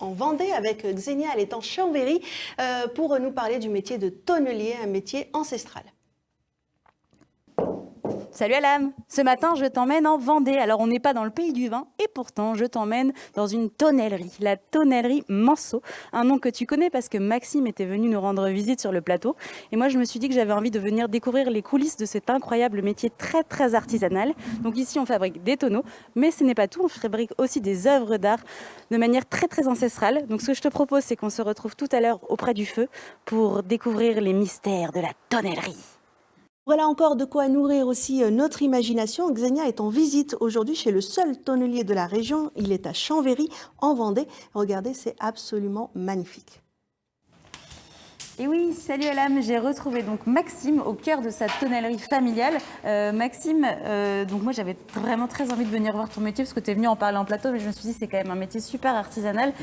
en Vendée avec Xenia. Elle est en Chambéry pour nous parler du métier de tonnelier, un métier ancestral. Salut Alam, ce matin je t'emmène en Vendée. Alors on n'est pas dans le pays du vin et pourtant je t'emmène dans une tonnellerie, la tonnellerie Manceau, un nom que tu connais parce que Maxime était venu nous rendre visite sur le plateau et moi je me suis dit que j'avais envie de venir découvrir les coulisses de cet incroyable métier très artisanal. Donc ici on fabrique des tonneaux, mais ce n'est pas tout, on fabrique aussi des œuvres d'art de manière très ancestrale. Donc ce que je te propose c'est qu'on se retrouve tout à l'heure auprès du feu pour découvrir les mystères de la tonnellerie. Voilà encore de quoi nourrir aussi notre imagination. Xenia est en visite aujourd'hui chez le seul tonnelier de la région. Il est à Chambéry, en Vendée. Regardez, c'est absolument magnifique. Et oui, salut Alam, j'ai retrouvé donc Maxime au cœur de sa tonnellerie familiale. Maxime, donc moi j'avais vraiment très envie de venir voir ton métier parce que tu es venu en parler en plateau, mais je me suis dit c'est quand même un métier super artisanal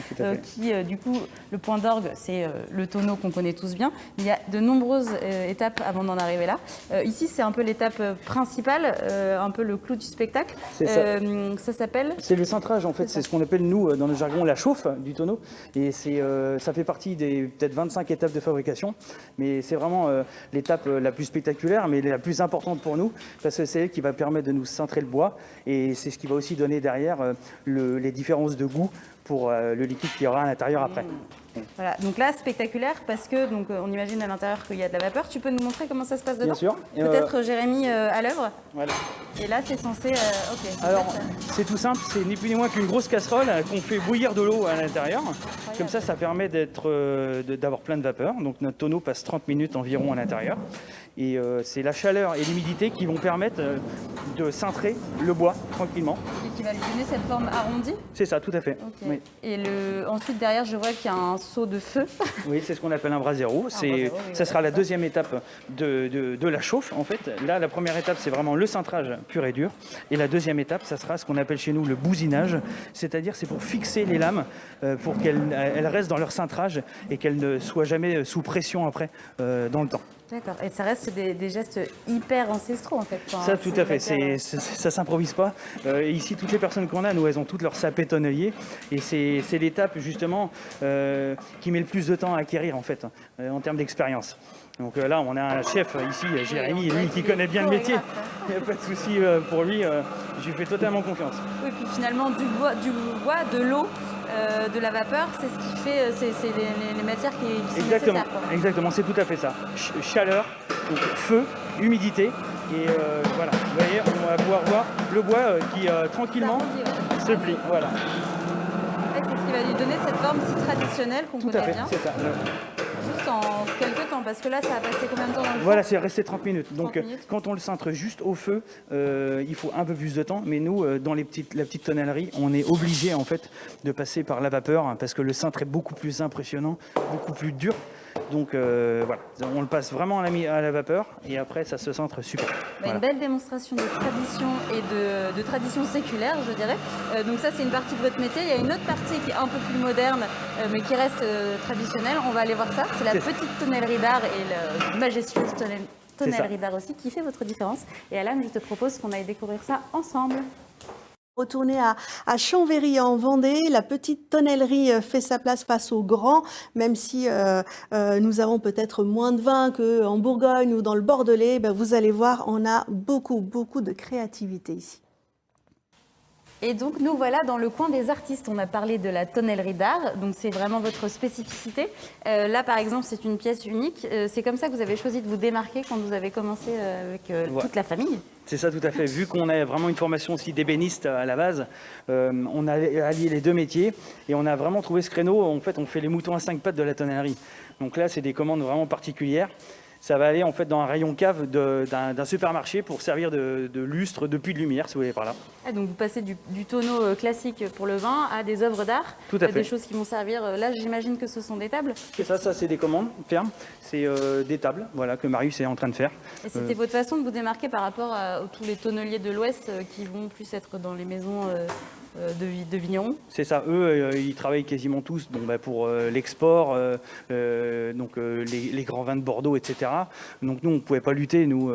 qui du coup le point d'orgue c'est le tonneau qu'on connaît tous bien. Il y a de nombreuses étapes avant d'en arriver là. Ici c'est un peu l'étape principale, un peu le clou du spectacle. C'est ça. Ça s'appelle? C'est le cintrage en fait, c'est ce qu'on appelle nous dans le jargon la chauffe du tonneau et ça fait partie des peut-être 25 étapes de fabrication. Mais c'est vraiment l'étape la plus spectaculaire, mais la plus importante pour nous, parce que c'est elle qui va permettre de nous cintrer le bois, et c'est ce qui va aussi donner derrière les différences de goût pour le liquide qu'il y aura à l'intérieur après. Voilà, donc là spectaculaire parce que donc on imagine à l'intérieur qu'il y a de la vapeur. Tu peux nous montrer comment ça se passe dedans? Bien sûr. Peut-être Jérémy à l'œuvre. Voilà. Et là c'est censé. Ok. Alors c'est tout simple, c'est ni plus ni moins qu'une grosse casserole qu'on fait bouillir de l'eau à l'intérieur. Comme ça permet d'avoir plein de vapeur. Donc notre tonneau passe 30 minutes environ à l'intérieur. Et c'est la chaleur et l'humidité qui vont permettre de cintrer le bois tranquillement. Et qui va lui donner cette forme arrondie? C'est ça, tout à fait. Okay. Oui. Et ensuite derrière je vois qu'il y a un seau de feu. Oui, c'est ce qu'on appelle un brasero. Ça sera la deuxième étape de la chauffe en fait. Là, la première étape c'est vraiment le cintrage pur et dur. Et la deuxième étape, ça sera ce qu'on appelle chez nous le bousinage. C'est-à-dire c'est pour fixer les lames, pour qu'elles restent dans leur cintrage et qu'elles ne soient jamais sous pression après dans le temps. D'accord. Et ça reste des gestes hyper ancestraux en fait. Enfin, ça, tout à fait. Ça s'improvise pas. Ici, toutes les personnes qu'on a, nous, elles ont toutes leur sapé tonnelier. Et c'est l'étape justement qui met le plus de temps à acquérir en fait, en termes d'expérience. Donc là, on a un chef ici, Jérémy, lui qui connaît bien le métier. Il n'y a pas de souci pour lui. Je lui fais totalement confiance. Oui, puis finalement, du bois, de l'eau. De la vapeur, c'est ce qui fait, c'est les matières qui sont nécessaires. Exactement, c'est tout à fait ça. Chaleur, donc feu, humidité, et voilà. Vous voyez, on va pouvoir voir le bois qui tranquillement se plie. Voilà. C'est ce qui va lui donner cette forme si traditionnelle qu'on connaît bien. C'est ça. Juste en quelques temps, parce que là, ça a passé combien de temps dans le feu? Voilà, c'est resté 30 minutes. Donc, quand on le cintre juste au feu, il faut un peu plus de temps. Mais nous, dans la petite tonnellerie, on est obligé en fait de passer par la vapeur hein, parce que le cintre est beaucoup plus impressionnant, beaucoup plus dur. Donc voilà, on le passe vraiment à la vapeur et après ça se cintre super. Voilà. Une belle démonstration de tradition et de tradition séculaire, je dirais. Donc ça, c'est une partie de votre métier. Il y a une autre partie qui est un peu plus moderne, mais qui reste traditionnelle. On va aller voir ça. C'est la petite tonnellerie d'art et la majestueuse tonnellerie d'art aussi qui fait votre différence. Et Alan, je te propose qu'on aille découvrir ça ensemble. Retourner à Chambéry en Vendée, la petite tonnellerie fait sa place face au grand, même si nous avons peut-être moins de vin qu'en Bourgogne ou dans le Bordelais, ben vous allez voir, on a beaucoup de créativité ici. Et donc nous voilà dans le coin des artistes. On a parlé de la tonnellerie d'art, donc c'est vraiment votre spécificité. Là par exemple c'est une pièce unique. C'est comme ça que vous avez choisi de vous démarquer quand vous avez commencé avec toute la famille. C'est ça, tout à fait. Vu qu'on a vraiment une formation aussi d'ébéniste à la base, on a allié les deux métiers et on a vraiment trouvé ce créneau. En fait, on fait les moutons à 5 pattes de la tonnellerie. Donc là, c'est des commandes vraiment particulières. Ça va aller en fait dans un rayon cave d'un supermarché pour servir de lustre, de puits de lumière, si vous voulez par là. Ah, donc vous passez du tonneau classique pour le vin à des œuvres d'art, des choses qui vont servir. Là, j'imagine que ce sont des tables. C'est ça, c'est des commandes fermes. C'est des tables, voilà, que Marius est en train de faire. Et c'était votre façon de vous démarquer par rapport à tous les tonneliers de l'Ouest qui vont plus être dans les maisons de vignerons. C'est ça, eux, ils travaillent quasiment tous pour l'export, les grands vins de Bordeaux, etc. Donc nous, on ne pouvait pas lutter, nous,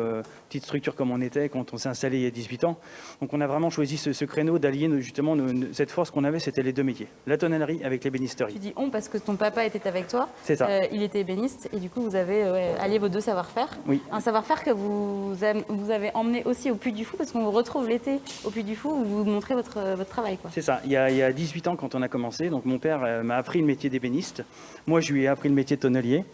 petite structure comme on était quand on s'est installé il y a 18 ans. Donc on a vraiment choisi ce créneau d'allier justement cette force qu'on avait, c'était les deux métiers, la tonnellerie avec l'ébénisterie. Tu dis on parce que ton papa était avec toi. C'est ça. Il était ébéniste et du coup vous avez allié vos deux savoir-faire. Oui. Un savoir-faire que vous avez emmené aussi au Puy du Fou parce qu'on vous retrouve l'été au Puy du Fou où vous montrez votre travail, quoi. C'est ça, il y a 18 ans quand on a commencé, donc mon père m'a appris le métier d'ébéniste, moi je lui ai appris le métier de tonnelier.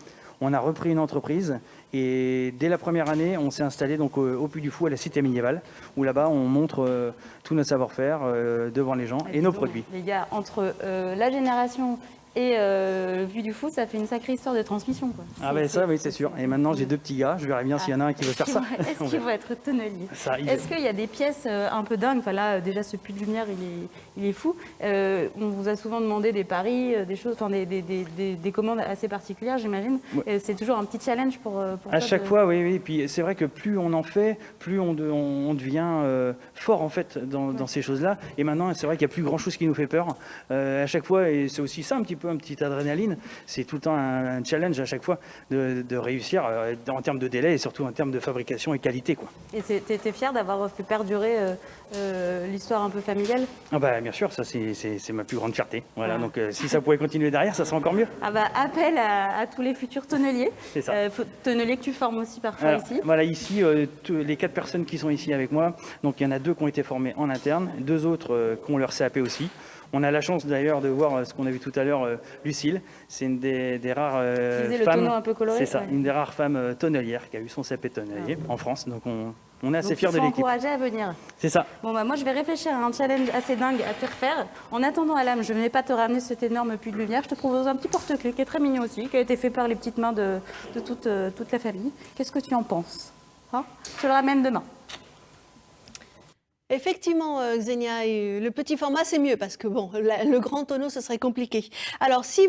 On a repris une entreprise et dès la première année, on s'est installé donc au Puy du Fou à la Cité Médiévale, où là-bas on montre tout notre savoir-faire devant les gens et nos produits. Les gars, entre la génération et le Puy du Fou, ça fait une sacrée histoire de transmission, quoi. Ah ben ça, oui, c'est sûr. Et maintenant j'ai deux petits gars, je verrai bien s'il y en a un qui veut faire ça. Est-ce qu'il va être tonnelier? Est-ce qu'il y a des pièces un peu dingues? Enfin là, déjà ce Puy de Lumière, il est fou. On vous a souvent demandé des paris, des choses, enfin des commandes assez particulières, j'imagine. Ouais. C'est toujours un petit challenge pour à chaque fois, oui, oui. Puis c'est vrai que plus on en fait, plus on devient fort en fait dans ces choses-là. Et maintenant, c'est vrai qu'il n'y a plus grand-chose qui nous fait peur. À chaque fois, et c'est aussi ça un petit adrénaline. C'est tout le temps un challenge à chaque fois de réussir en termes de délai et surtout en termes de fabrication et qualité, quoi. Et t'es fier d'avoir fait perdurer l'histoire un peu familiale? Ah bah, bien sûr, ça c'est ma plus grande fierté. Voilà, donc si ça pouvait continuer derrière, ça serait encore mieux. Ah bah, appel à tous les futurs tonneliers. C'est ça. Tonneliers que tu formes aussi parfois. Alors, ici. Voilà, ici, les 4 personnes qui sont ici avec moi, donc il y en a 2 qui ont été formées en interne, 2 autres qui ont leur CAP aussi. On a la chance d'ailleurs de voir ce qu'on a vu tout à l'heure, Lucille. C'est une des rares femmes. Le tonneau un peu coloré. C'est ça, une des rares femmes tonnelières qui a eu son CAP tonnelier en France. Donc on est assez fiers de l'équipe. Encourager à venir. C'est ça. Bon bah moi je vais réfléchir à un challenge assez dingue à te refaire. En attendant, Alam, je ne vais pas te ramener cet énorme puits de lumière. Je te propose un petit porte-clés qui est très mignon aussi, qui a été fait par les petites mains de toute la famille. Qu'est-ce que tu en penses, hein? Je te le ramène demain. Effectivement, Xenia, le petit format, c'est mieux parce que bon, le grand tonneau, ce serait compliqué. Alors, si vous